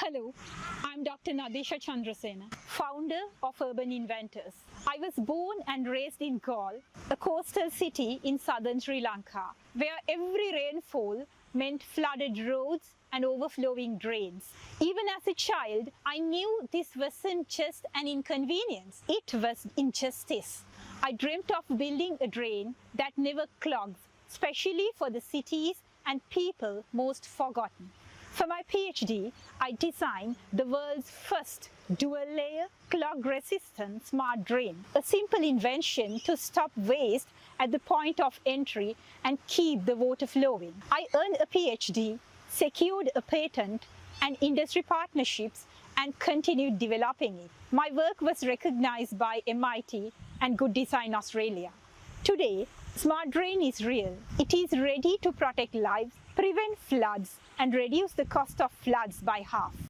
Hello, I'm Dr. Nadisha Chandrasena, founder of Urban Inventors. I was born and raised in Galle, a coastal city in southern Sri Lanka, where every rainfall meant flooded roads and overflowing drains. Even as a child, I knew this wasn't just an inconvenience, it was injustice. I dreamt of building a drain that never clogs, especially for the cities and people most forgotten. For my PhD, I designed the world's first dual-layer, clog-resistant smart drain, a simple invention to stop waste at the point of entry and keep the water flowing. I earned a PhD, secured a patent and industry partnerships, and continued developing it. My work was recognized by MIT and Good Design Australia. Today, Smart Drain is real. It is ready to protect lives, prevent floods, and reduce the cost of floods by half.